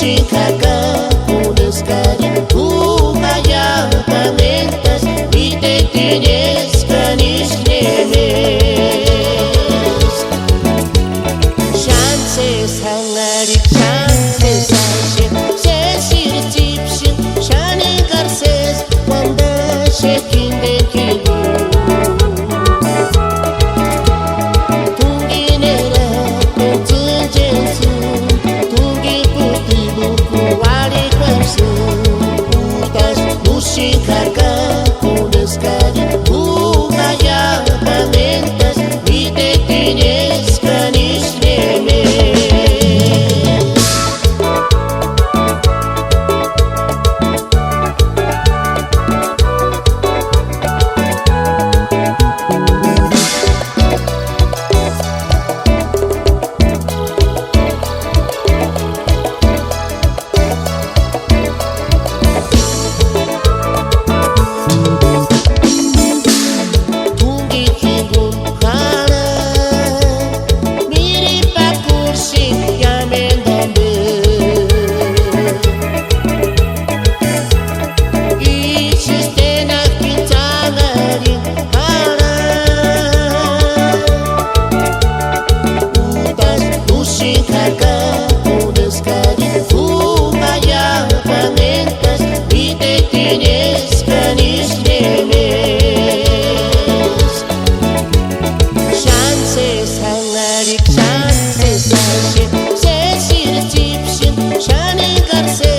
Chicago, puedes caer, ya pamentas y te tienes canis nemes. Chances hangarik, chances ashen, sesir tipshin, shani garces, wanda shekin de kibu. Tunginera, tunjensu, tungi puti buku wali kwamsu. Utas nushikaka, pudes caer, ya pamentas y te tienes canis nemes. Chances ashen, sesir tipshin, shani garces.